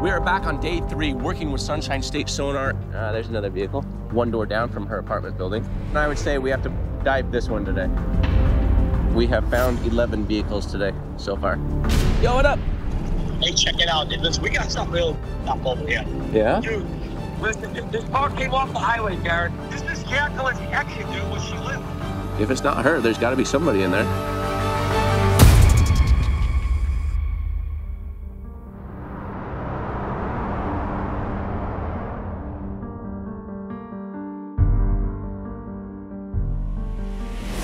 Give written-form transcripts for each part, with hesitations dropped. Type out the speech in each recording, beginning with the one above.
We are back on day 3 working with Sunshine State Sonar. There's another vehicle, one door down from her apartment building. And I would say we have to dive this one today. We have found 11 vehicles today so far. Yo, what up? Hey, check it out, dude. Listen, we got something real up over here. Yeah? Dude, listen, this car came off the highway, Garrett. This is Jacqueline's exit, dude, where she lived. If it's not her, there's got to be somebody in there.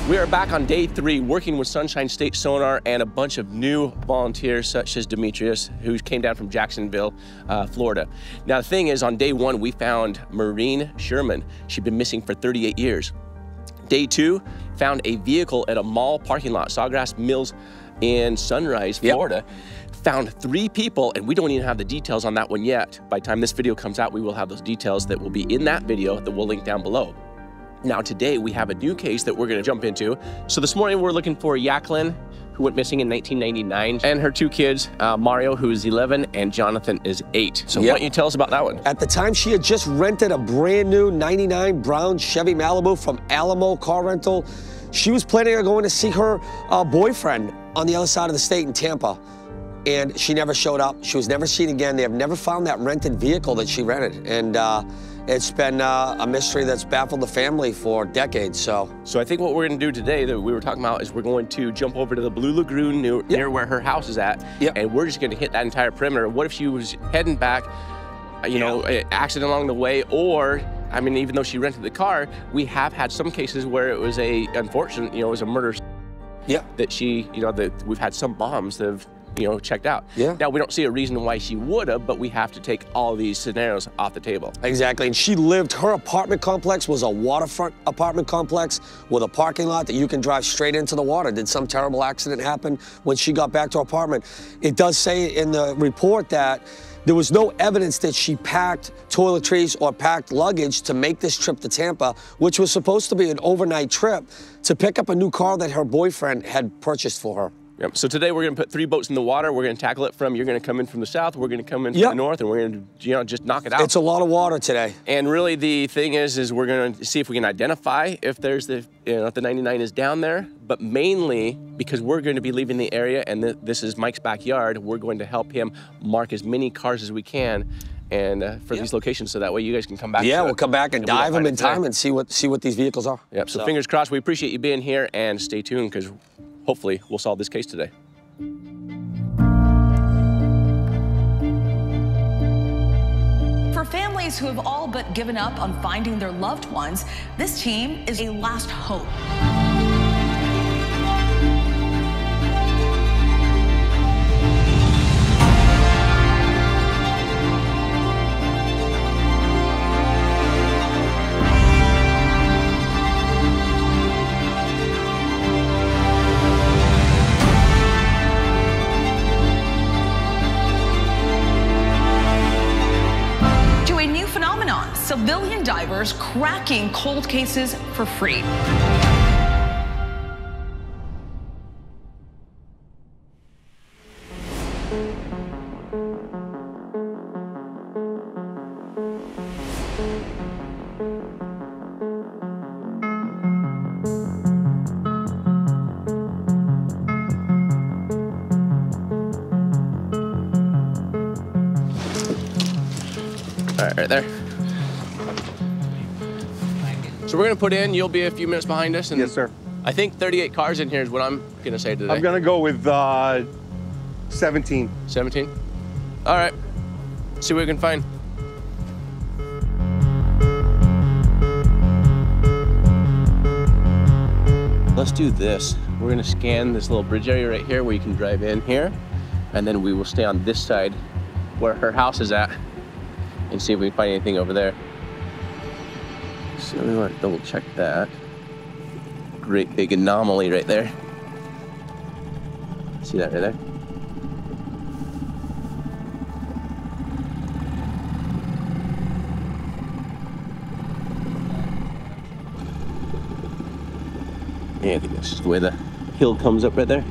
We are back on day 3 working with Sunshine State Sonar and a bunch of new volunteers such as Demetrius, who came down from Jacksonville, Florida. Now the thing is, on day 1 we found Maureen Sherman. She'd been missing for 38 years. Day 2, found a vehicle at a mall parking lot, Sawgrass Mills in Sunrise, Florida. Yep. Found 3 people, and we don't even have the details on that one yet. By the time this video comes out, we will have those details that will be in that video that we'll link down below. Now today we have a new case that we're gonna jump into. So this morning we're looking for Jacqueline, who went missing in 1999, and her 2 kids, Mario, who is 11, and Jonathan is 8. So why don't you tell us about that one? At the time, she had just rented a brand new 99 brown Chevy Malibu from Alamo Car Rental. She was planning on going to see her boyfriend on the other side of the state in Tampa. And she never showed up. She was never seen again. They have never found that rented vehicle that she rented. And it's been a mystery that's baffled the family for decades, So I think what we're gonna do today that we were talking about is we're going to jump over to the Blue Lagoon near where her house is at, and we're just gonna hit that entire perimeter. What if she was heading back, you know, accident along the way, or, I mean, even though she rented the car, we have had some cases where it was a, unfortunate, you know, it was a murder that she, you know, that we've had some moms that have, you know, checked out. Now, we don't see a reason why she would have, but we have to take all these scenarios off the table. Exactly, and she lived, her apartment complex was a waterfront apartment complex with a parking lot that you can drive straight into the water. Did some terrible accident happen when she got back to her apartment? It does say in the report that there was no evidence that she packed toiletries or packed luggage to make this trip to Tampa, which was supposed to be an overnight trip to pick up a new car that her boyfriend had purchased for her. Yep. So today we're gonna put 3 boats in the water. We're gonna tackle it from, you're gonna come in from the south, we're gonna come in from the north, and we're gonna, you know, just knock it out. It's a lot of water today. And really the thing is we're gonna see if we can identify if there's the, you know, if the 99 is down there, but mainly because we're gonna be leaving the area and this is Mike's backyard, we're going to help him mark as many cars as we can and for these locations, so that way you guys can come back. Yeah, we'll come back and dive them in time and see what these vehicles are. Yep. So fingers crossed. We appreciate you being here, and stay tuned because hopefully we'll solve this case today. For families who have all but given up on finding their loved ones, this team is a last hope. Civilian divers cracking cold cases for free. All right, right there. So we're gonna put in, you'll be a few minutes behind us. And yes, sir. I think 38 cars in here is what I'm gonna say today. I'm gonna go with 17. 17? All right, see what we can find. Let's do this. We're gonna scan this little bridge area right here where you can drive in here, and then we will stay on this side where her house is at and see if we can find anything over there. So we want to double check that. Great big anomaly right there. See that right there? Yeah, I think that's just the way the hill comes up right there.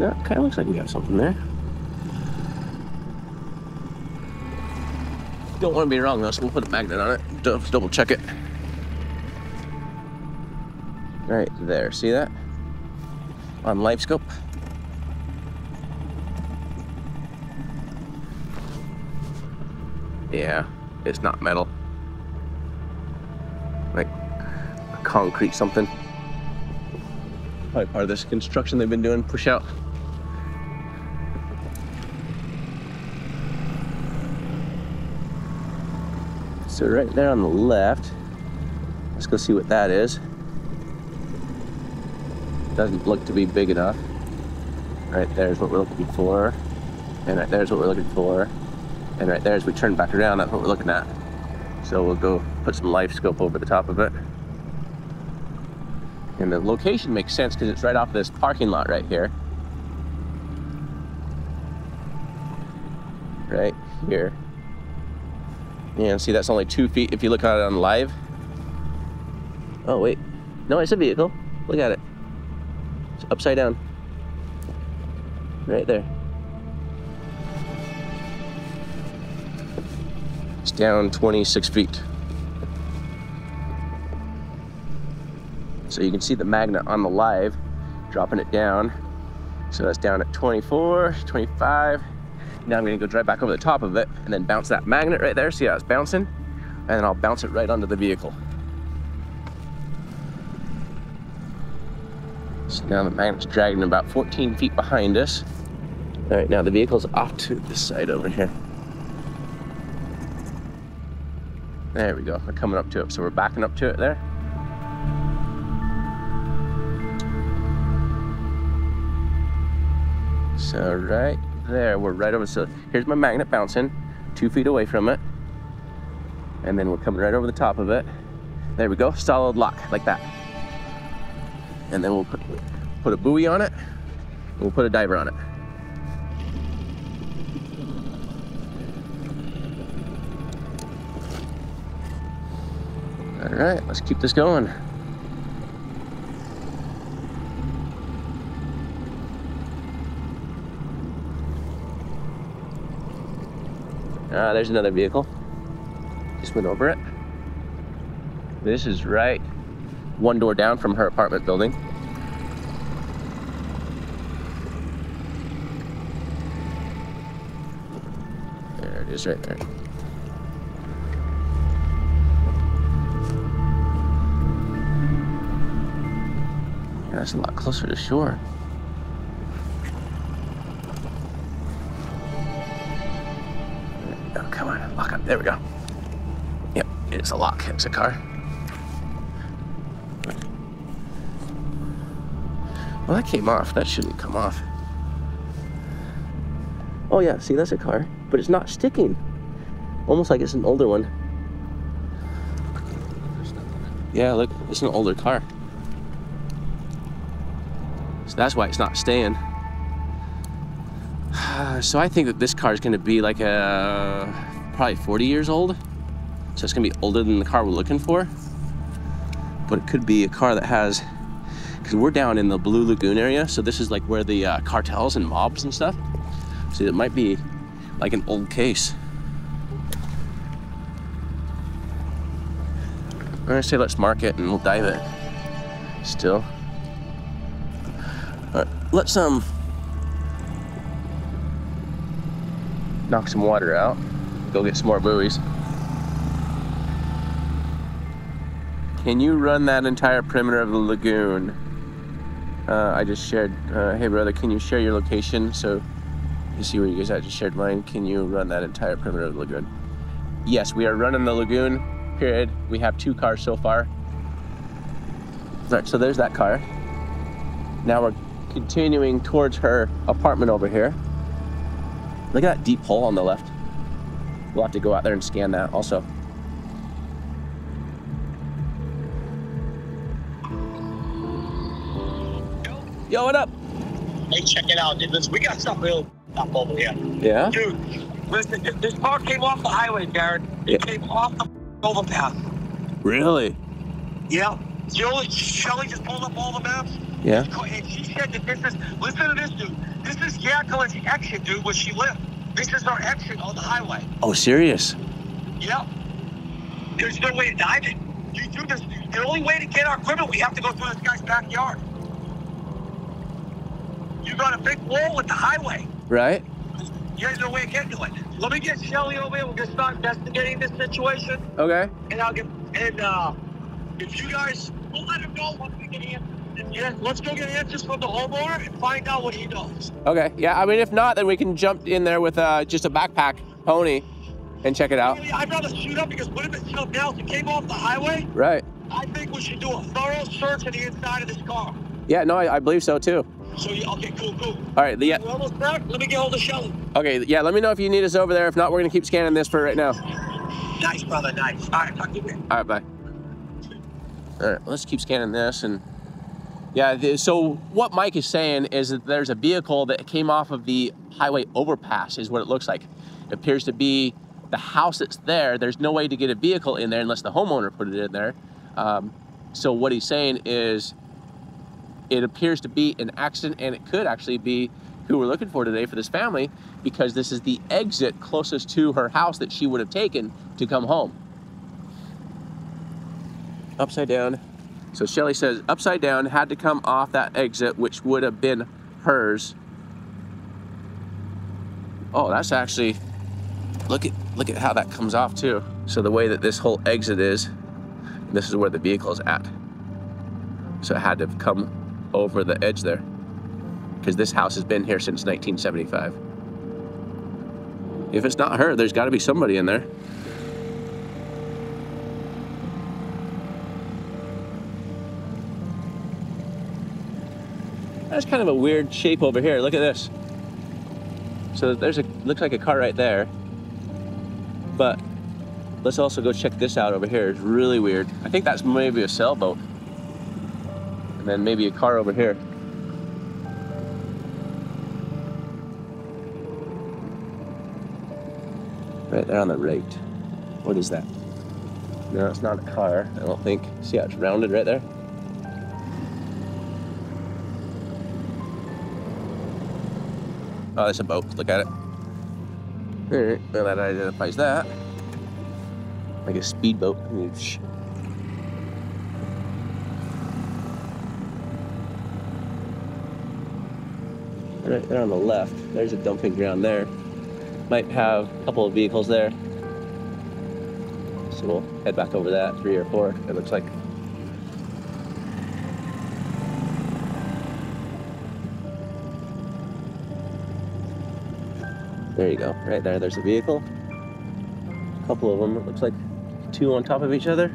No, kind of looks like we got something there. Don't want to be wrong though, so we'll put a magnet on it. Double check it. Right there, see that? On LiveScope. Yeah, it's not metal. Like a concrete something. Probably part of this construction they've been doing, push out. So right there on the left, let's go see what that is. Doesn't look to be big enough. Right there's what we're looking for. And right there's what we're looking for. And right there, as we turn back around, that's what we're looking at. So we'll go put some LiveScope over the top of it. And the location makes sense because it's right off this parking lot right here. Right here. Yeah, see that's only 2 feet if you look at it on live. Oh wait, no, it's a vehicle. Look at it. It's upside down. Right there. It's down 26 feet. So you can see the magnet on the live, dropping it down. So that's down at 24, 25. Now I'm gonna go drive back over the top of it and then bounce that magnet right there. See how it's bouncing? And then I'll bounce it right onto the vehicle. So now the magnet's dragging about 14 feet behind us. All right, now the vehicle's off to this side over here. There we go, we're coming up to it. So we're backing up to it there. So right there, we're right over. So here's my magnet bouncing, 2 feet away from it. And then we're coming right over the top of it. There we go, solid lock, like that. And then we'll put a buoy on it, and we'll put a diver on it. All right, let's keep this going. There's another vehicle. Just went over it. This is right one door down from her apartment building. There it is right there. Yeah, that's a lot closer to shore. Oh, come on, lock up. There we go. Yep, it's a lock. It's a car. Well, that came off. That shouldn't come off. Oh yeah, see, that's a car, but it's not sticking. Almost like it's an older one. Yeah, look, it's an older car. So that's why it's not staying. So I think that this car is going to be like probably 40 years old. So it's going to be older than the car we're looking for. But it could be a car that has, because we're down in the Blue Lagoon area, so this is like where the cartels and mobs and stuff. So it might be like an old case. I'm gonna say let's mark it and we'll dive it. Still. All right, let's knock some water out. Go get some more buoys. Can you run that entire perimeter of the lagoon? I just shared, hey brother, can you share your location so you see where you guys at? I just shared mine. Can you run that entire perimeter of the lagoon? Yes, we are running the lagoon, period. We have 2 cars so far. All right, so there's that car. Now we're continuing towards her apartment over here. Look at that deep hole on the left. We'll have to go out there and scan that also. Yo, what up? Hey, check it out, dude. Listen, we got something real up over here. Yeah? Dude, listen, this car came off the highway, Garrett. It came off the overpass. Really? Yeah. Shelly just pulled up all the maps. Yeah. And she said that this is, listen to this, dude. This is Jacqueline's exit, dude, where she lived. This is her exit on the highway. Oh, serious? Yep. There's no way to dive it. You do this. The only way to get our equipment, we have to go through this guy's backyard. You got a big wall with the highway. Right. There's no way of getting to it. Let me get Shelly over here. We're gonna start investigating this situation. Okay. And I'll get, if you guys, we'll let him know once we get answers. Yeah, let's go get answers from the homeowner and find out what he knows. Okay. Yeah. I mean, if not, then we can jump in there with just a backpack pony and check it out. I'd rather shoot up because what if it's something else? It came off the highway. Right. I think we should do a thorough search of the inside of this car. Yeah. No, I believe so too. So, okay, cool. All right. Yeah. We're almost back. Let me get hold of Shelly. Okay. Yeah. Let me know if you need us over there. If not, we're gonna keep scanning this for right now. Nice, brother. Nice. All right. Talk to you later. All right. Bye. All right. Let's keep scanning this and. Yeah, so what Mike is saying is that there's a vehicle that came off of the highway overpass is what it looks like. It appears to be the house that's there. There's no way to get a vehicle in there unless the homeowner put it in there. So what he's saying is it appears to be an accident, and it could actually be who we're looking for today for this family, because this is the exit closest to her house that she would have taken to come home. Upside down. So Shelly says upside down, had to come off that exit, which would have been hers. Oh, that's actually, look at how that comes off too. So the way that this whole exit is, this is where the vehicle is at. So it had to have come over the edge there, because this house has been here since 1975. If it's not her, there's got to be somebody in there. That's kind of a weird shape over here. Look at this. So there's looks like a car right there. But let's also go check this out over here. It's really weird. I think that's maybe a sailboat. And then maybe a car over here. Right there on the right. What is that? No, it's not a car, I don't think. See how it's rounded right there? Oh, that's a boat. Look at it. All right, well, that identifies that. Like a speedboat. Right there on the left, there's a dumping ground there. Might have a couple of vehicles there. So we'll head back over that, 3 or 4, it looks like. There you go, right there, there's a vehicle. A couple of them, it looks like 2 on top of each other.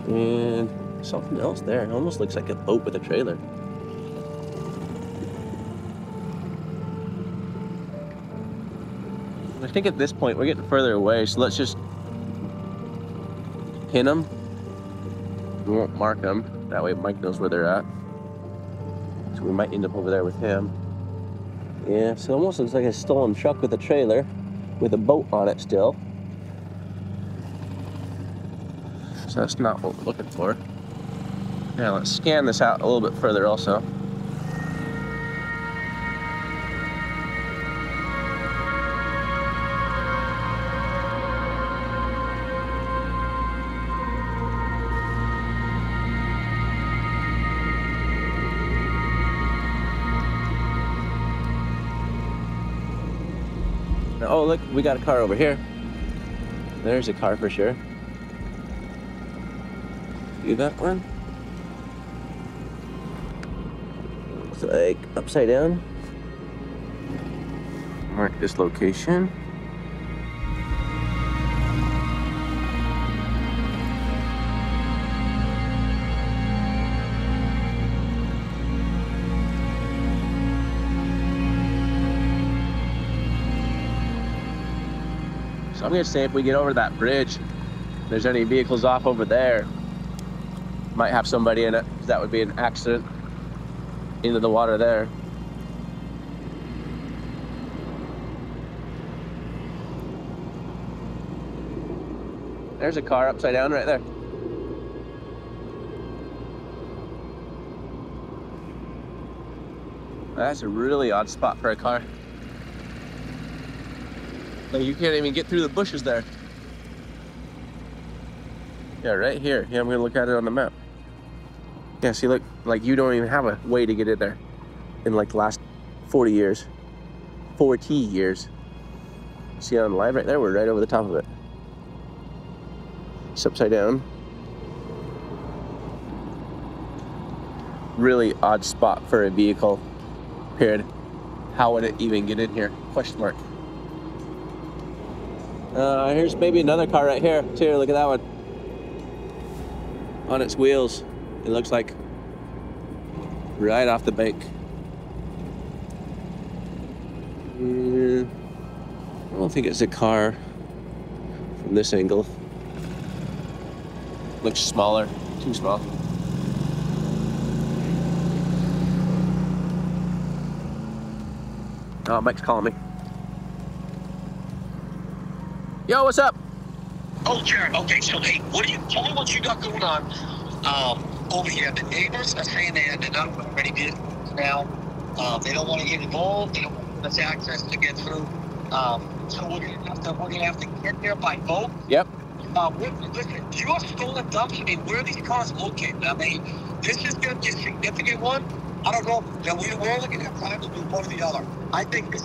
And something else there, it almost looks like a boat with a trailer. I think at this point we're getting further away, so let's just pin them. We won't mark them, that way Mike knows where they're at. So we might end up over there with him. Yeah, so it almost looks like a stolen truck with a trailer with a boat on it still. So that's not what we're looking for. Now let's scan this out a little bit further also. Oh, look, we got a car over here. There's a car for sure. See that one? Looks like upside down. Mark this location. So I'm gonna say if we get over that bridge, if there's any vehicles off over there, might have somebody in it. That would be an accident into the water there. There's a car upside down right there. That's a really odd spot for a car. Like you can't even get through the bushes there. Yeah, right here. Yeah, I'm gonna look at it on the map. Yeah, see, look, like you don't even have a way to get in there in like the last 40 years. 40 years. See on live right there? We're right over the top of it. It's upside down. Really odd spot for a vehicle. Period. How would it even get in here? Question mark. Here's maybe another car right here too. Look at that one. On its wheels. It looks like right off the bank. I don't think it's a car from this angle. Looks smaller, too small. Oh, Mike's calling me. Yo, what's up? Oh, Jared. Okay, so hey, tell me what you got going on over here. The neighbors are saying they're not ready vehicles now. They don't want to get involved. They don't want us access to get through. So we're gonna have to get there by boat. Yep. Listen, your stolen dumps. I mean, where are these cars located? I mean, this is gonna be a significant one. I don't know. We're only gonna have time to do one or the other. I think we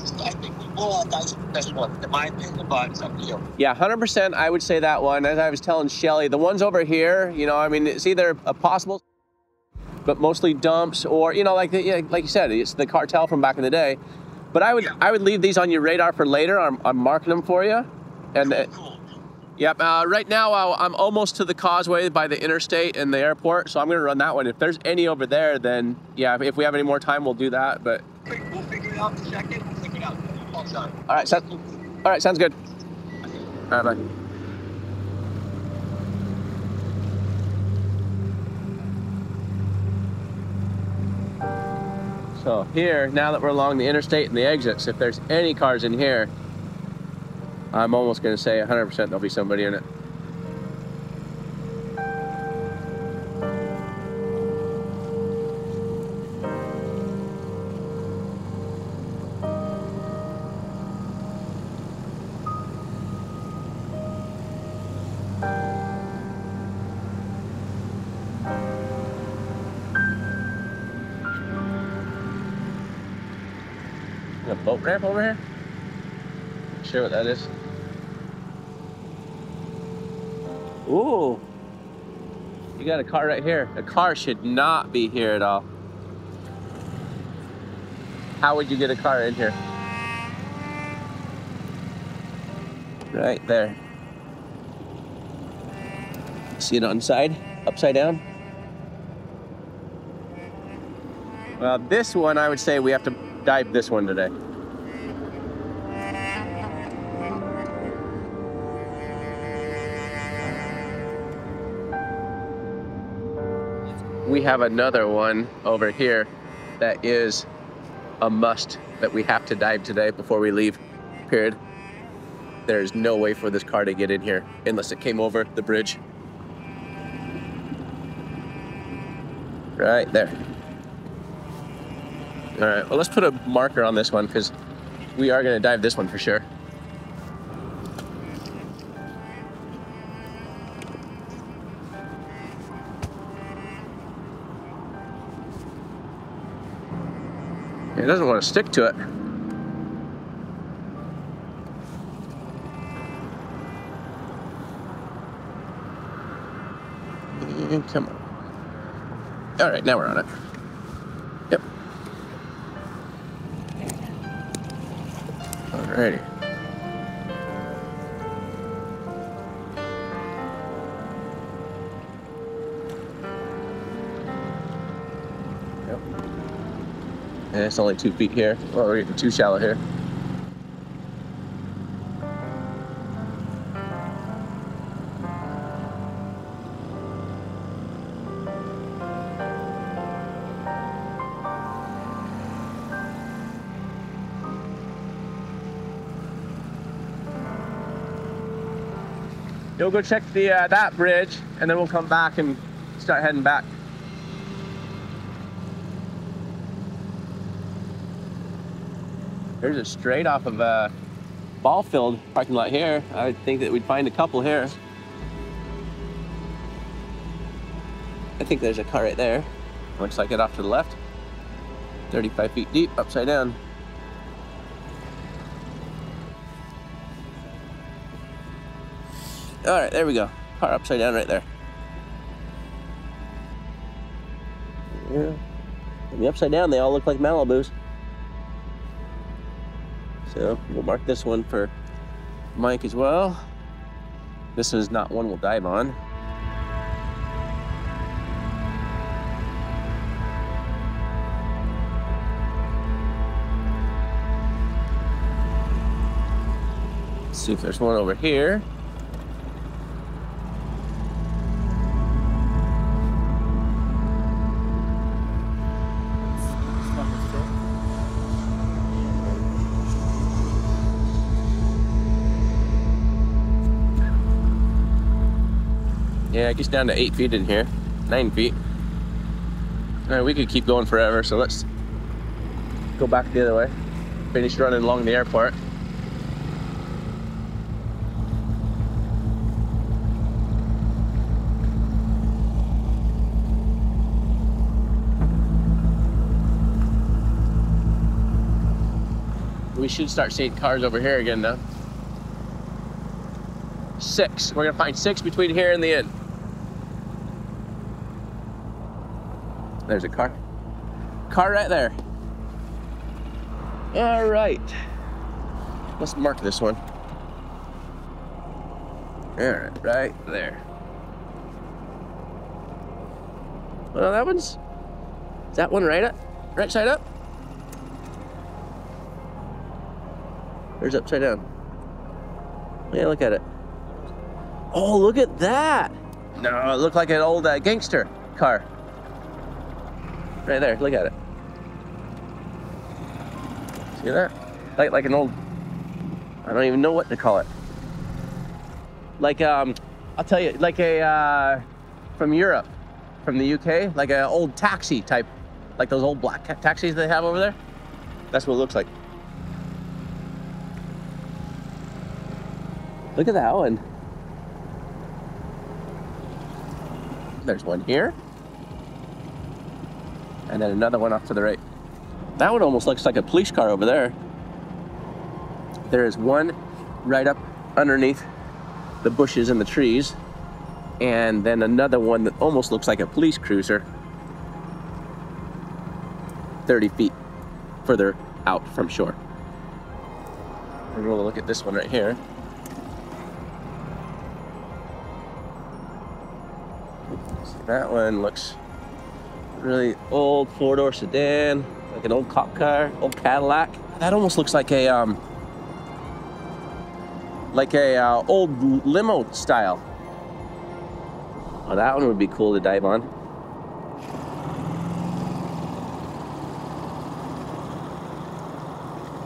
roll our dice with this one, in my opinion, but it's up to you. Yeah, 100%. I would say that one. As I was telling Shelly, the ones over here, you know, I mean, it's either a possible, but mostly dumps, or you know, like you said, it's the cartel from back in the day. But I would leave these on your radar for later. I'm marking them for you, and. Cool. Yep, right now I'm almost to the causeway by the interstate and the airport, so I'm gonna run that one. If there's any over there, then yeah, if we have any more time, we'll do that, but. We'll figure it out in a second. We'll figure it out. All right, sounds good. All right, bye. So here, now that we're along the interstate and the exits, if there's any cars in here, I'm almost going to say 100% there'll be somebody in it. A boat ramp over here? Not sure what that is. Ooh, you got a car right here. A car should not be here at all. How would you get a car in here? Right there. See it on the side, upside down? Well, this one, I would say we have to dive this one today. We have another one over here that is a must that we have to dive today before we leave, period. There's no way for this car to get in here unless it came over the bridge. Right there. All right, well, let's put a marker on this one because we are gonna dive this one for sure. It doesn't want to stick to it. Come on. All right, now we're on it. Yep. Alrighty. Yep. And it's only 2 feet here. Well, we're getting too shallow here. So we'll go check the that bridge, and then we'll come back and start heading back. There's a straight off of a ball field parking lot here. I think that we'd find a couple here. I think there's a car right there. Looks like it off to the left. 35 feet deep, upside down. All right, there we go. Car upside down right there. Yeah. And the upside down, they all look like Malibus. So we'll mark this one for Mike as well. This is not one we'll dive on. Let's see if there's one over here. Yeah, it gets down to 8 feet in here, 9 feet. All right, we could keep going forever, so let's go back the other way. Finish running along the airport. We should start seeing cars over here again now. 6. We're gonna find 6 between here and the end. There's a car. Car right there. All right. Let's mark this one. All right there. Well, that one's, is that one right side up? There's upside down. Yeah, look at it. Oh, look at that. No, it looked like an old gangster car. Right there, look at it. See that? Like an old, I don't even know what to call it. Like, I'll tell you, like a, from Europe, from the UK, like an old taxi type, like those old black taxis they have over there. That's what it looks like. Look at that one. There's one here. And then another one off to the right. That one almost looks like a police car over there. There is one right up underneath the bushes and the trees. And then another one that almost looks like a police cruiser. 30 feet further out from shore. We're going to look at this one right here. That one looks really old 4-door sedan, like an old cop car, old Cadillac. That almost looks like a old limo style. Oh, that one would be cool to dive on.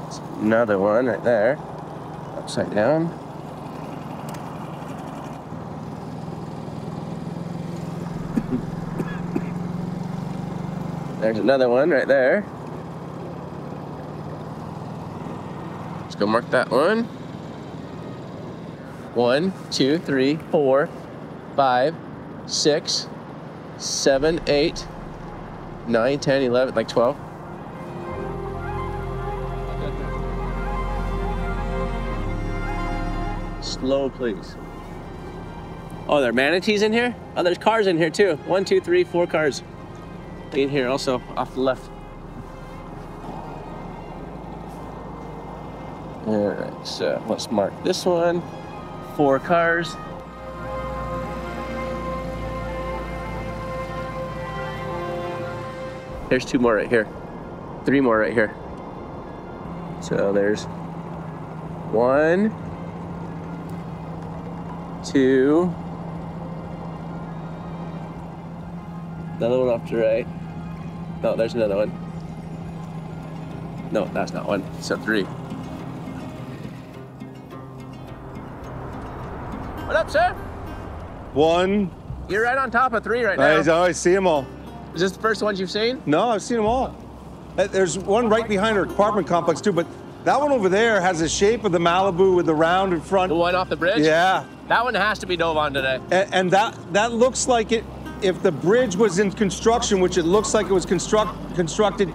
There's another one right there, upside down. There's another one right there. Let's go mark that one. 1, 2, 3, 4, 5, 6, 7, 8, 9, 10, 11, like 12. Slow, please. Oh, there are manatees in here? Oh, there's cars in here too. 1, 2, 3, 4 cars. In here also, off the left. All right, so let's mark this one. 4 cars. There's 2 more right here. 3 more right here. So there's 1, 2. Another one off to the right. No, there's another one. No, that's not one. So 3. What up, sir? 1. You're right on top of 3 right now. I see them all. Is this the first ones you've seen? No, I've seen them all. There's one right behind our apartment complex too, but that one over there has the shape of the Malibu with the round in front. The one off the bridge? Yeah. That one has to be dove on today. And that looks like it, if the bridge was in construction, which it looks like it was constructed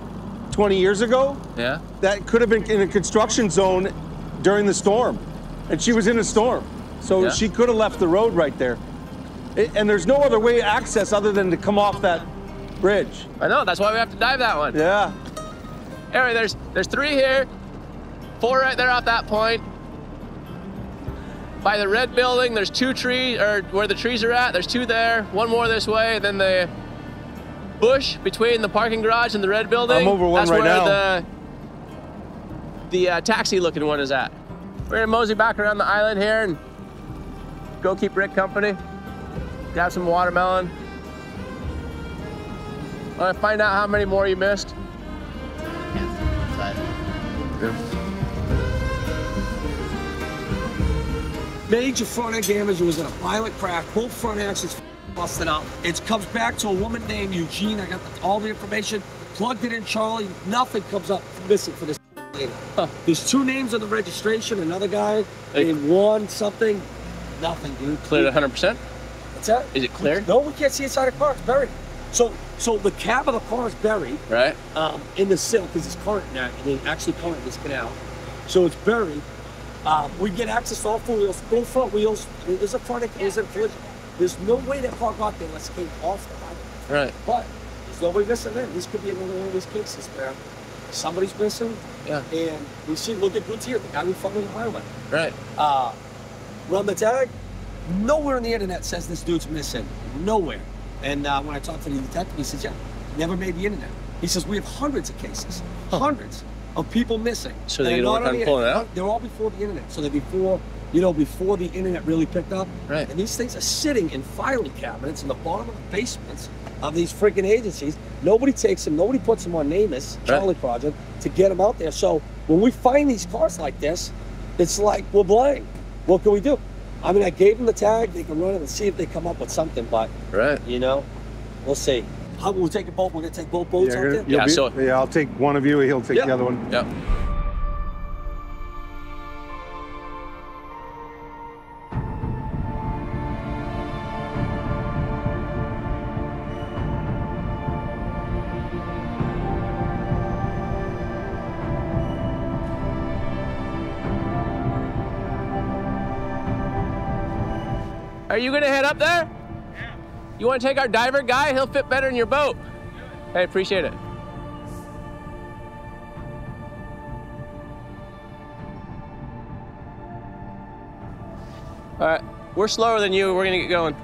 20 years ago, Yeah. that could have been in a construction zone during the storm. And she was in a storm. So Yeah. she could have left the road right there. And there's no other way to access other than to come off that bridge. I know, that's why we have to dive that one. Yeah. Anyway, there's 3 here, 4 right there off that point. By the red building, there's 2 trees, or where the trees are at, there's 2 there, 1 more this way, and then the bush between the parking garage and the red building. I'm over one right now. That's where the taxi looking one is at. We're gonna mosey back around the island here and go keep Rick company. Grab some watermelon. Want to find out how many more you missed? Major front end damage. It was in a violent crash. Both front axles busted out. It comes back to a woman named Eugene. I got all the information. Plugged it in, Charlie. Nothing comes up missing for this lady. There's 2 names on the registration. Another guy named Juan something. Nothing, dude. Cleared 100%? What's that? Is it cleared? No, we can't see inside the car. It's buried. So the cab of the car is buried. Right. In the sill because it's current now. And they actually current this canal. So it's buried. We get access to all 4 wheels, both front wheels. There's a front end, there's a collision. There's no way that car got there unless it came off the highway. Right. But there's nobody missing there. This could be another one of these cases, man. Somebody's missing. Yeah. And we see, look at Gutierrez, the guy who funded the highway. Right. Run the tag. Nowhere on the internet says this dude's missing. Nowhere. And when I talked to the detective, he says, yeah, never made the internet. He says, we have hundreds of cases. Hundreds of people missing. So they're gonna work on pulling it out? They're all before the internet. So they're before the internet really picked up. Right. And these things are sitting in filing cabinets in the bottom of the basements of these freaking agencies. Nobody takes them, nobody puts them on NamUs, Charlie Project, to get them out there. So when we find these cars like this, it's like, we're blind. What can we do? I mean, I gave them the tag, they can run it and see if they come up with something, but, you know, we'll see. How we'll take a boat, we're gonna take both boats out there? Yeah, I'll take one of you, he'll take the other one. Yep. Are you gonna head up there? Yeah. You wanna take our diver guy? He'll fit better in your boat. I appreciate it. All right, we're slower than you. We're gonna get going.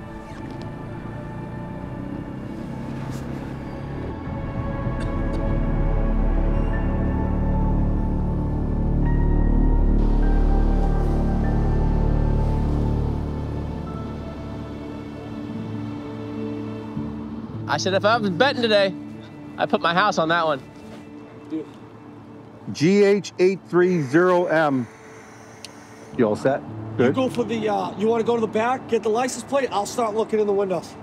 I said if I was betting today, I'd put my house on that one. GH830M. You all set? Good. You go for the, you want to go to the back, get the license plate? I'll start looking in the windows.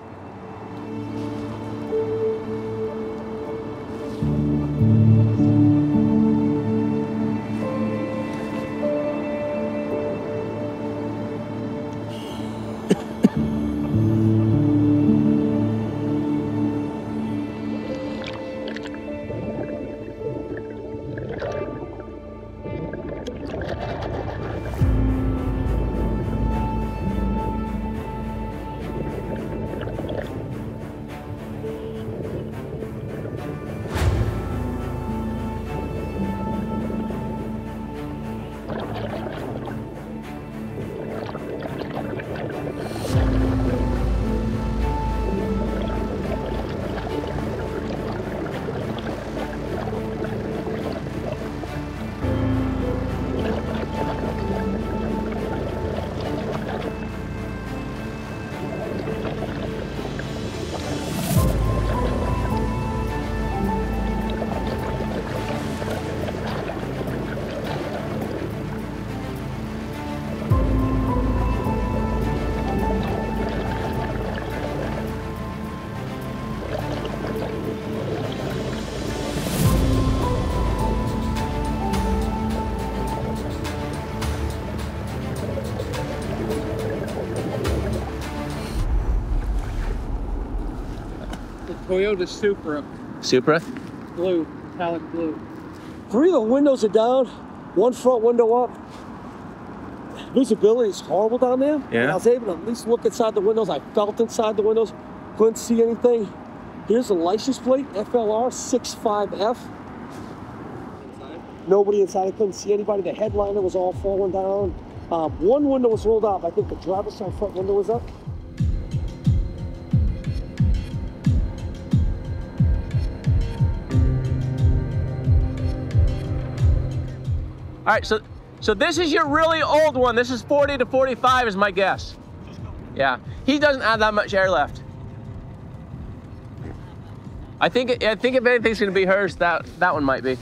The Toyota Supra, Supra? blue, metallic blue. 3 of the windows are down, 1 front window up. Visibility is horrible down there. Yeah. And I was able to at least look inside the windows. I felt inside the windows, couldn't see anything. Here's the license plate, FLR 65F. Nobody inside, I couldn't see anybody. The headliner was all falling down. 1 window was rolled up. I think the driver's side front window was up. All right, so this is your really old one. This is 40 to 45 is my guess. Yeah, he doesn't have that much air left. I think if anything's gonna be hers, that one might be.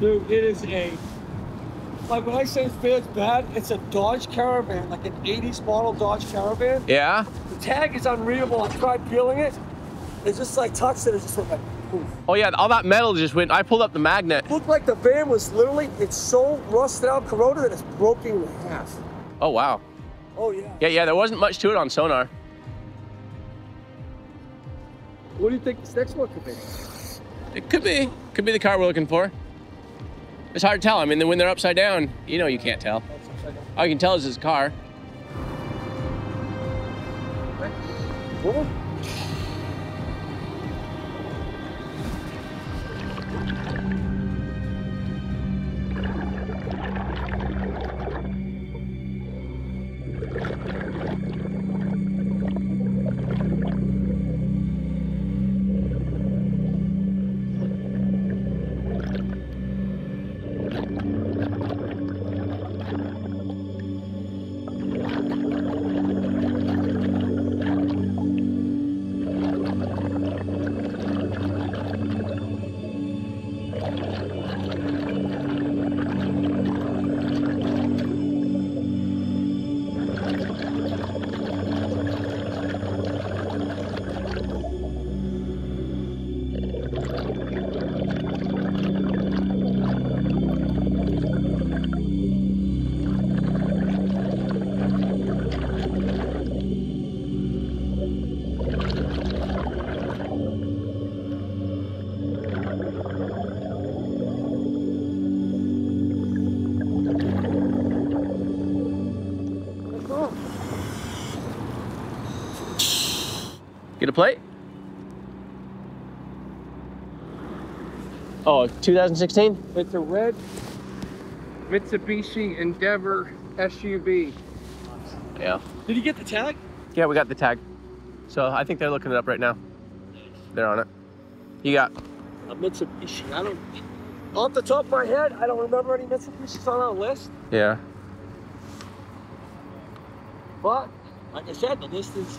Dude, it is like when I say it's bad, it's a Dodge Caravan, like an 80s model Dodge Caravan. Yeah? The tag is unreadable. I tried peeling it. It's just like touched it, it's just like poof. Oh yeah, all that metal just went, I pulled up the magnet. It looked like the van was literally, it's so rusted out, corroded that it's broken in half. Oh wow. Oh yeah. Yeah, there wasn't much to it on sonar. What do you think this next one could be? It could be the car we're looking for. It's hard to tell. I mean, when they're upside down, you can't tell. All you can tell is it's a car. Cool. Get a plate? Oh, 2016? It's a red Mitsubishi Endeavor SUV. Yeah. Did you get the tag? Yeah, we got the tag. So I think they're looking it up right now. They're on it. You got? A Mitsubishi. Off the top of my head, I don't remember any Mitsubishis on our list. Yeah. But, like I said, the list is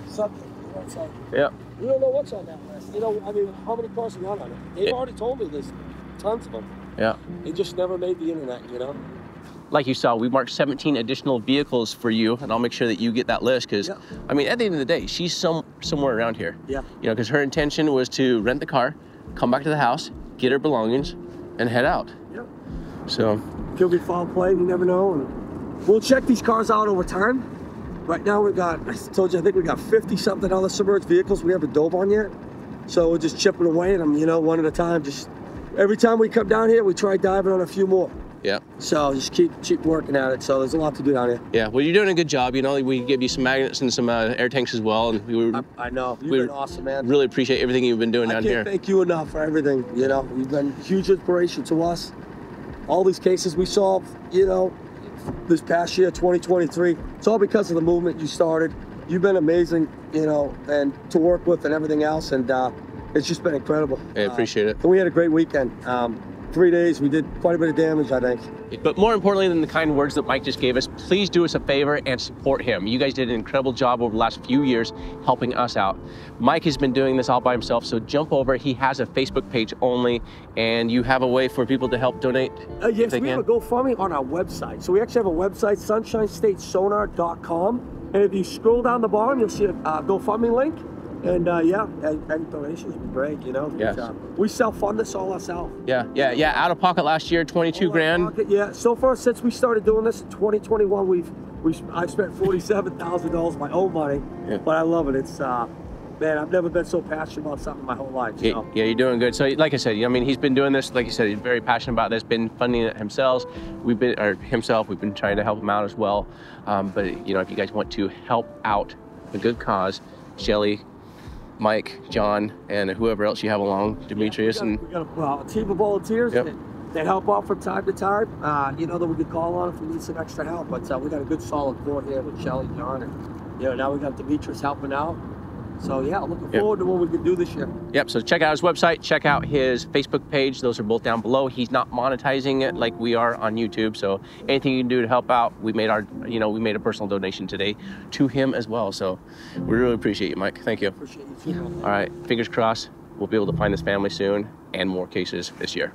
something. It's like, Yeah. you don't know what's on that list. I mean, how many cars are not on it? They've already told me there's tons of them. Yeah. They just never made the internet, Like you saw, we marked 17 additional vehicles for you, and I'll make sure that you get that list because, Yeah. I mean, at the end of the day, she's somewhere around here. Yeah. Because her intention was to rent the car, come back to the house, get her belongings, and head out. Yep. So. Could be foul play, you never know. And we'll check these cars out over time. Right now we got, I told you, I think we got 50 something other submerged vehicles we haven't dove on yet. So we're just chipping away at them, one at a time. Just every time we come down here, we try diving on a few more. Yeah. So just keep working at it. So there's a lot to do down here. Yeah, well, you're doing a good job. We give you some magnets and some air tanks as well. And I know. You've been awesome, man. Really appreciate everything you've been doing down here. I can't thank you enough for everything. You've been a huge inspiration to us. All these cases we solved, this past year, 2023, it's all because of the movement you started. You've been amazing, and to work with and everything else. And it's just been incredible. I appreciate it. And we had a great weekend. 3 days, we did quite a bit of damage, I think. But more importantly than the kind words that Mike just gave us, please do us a favor and support him. You guys did an incredible job over the last few years helping us out. Mike has been doing this all by himself, so jump over. He has a Facebook page only, and you have a way for people to help donate. Yes, we have a GoFundMe on our website. So we actually have a website, sunshinestatesonar.com. And if you scroll down the bottom, you'll see a GoFundMe link. And yeah, any donations would be great, you know. Yes. We self-fund this all ourselves. Yeah. Out of pocket last year, 22 grand. Yeah, so far since we started doing this in 2021, I've spent $47,000 of my own money, but I love it. It's man, I've never been so passionate about something my whole life. Yeah, you're doing good. So, like I said, I mean, he's been doing this. Like you said, he's very passionate about this. Been funding it himself. We've been trying to help him out as well. But you know, if you guys want to help out a good cause, Shelly, Mike, John, and whoever else you have along, Demetrius, we got a team of volunteers that help out from time to time. You know, that we could call on if we need some extra help. But we got a good solid board here with Shelly, John, and you know, now we got Demetrius helping out. So yeah, looking forward to what we can do this year. Yep, so check out his website, check out his Facebook page. Those are both down below. He's not monetizing it like we are on YouTube. So anything you can do to help out, we made a personal donation today to him as well. So we really appreciate you, Mike. Thank you. Appreciate you too. All right, fingers crossed, we'll be able to find this family soon and more cases this year.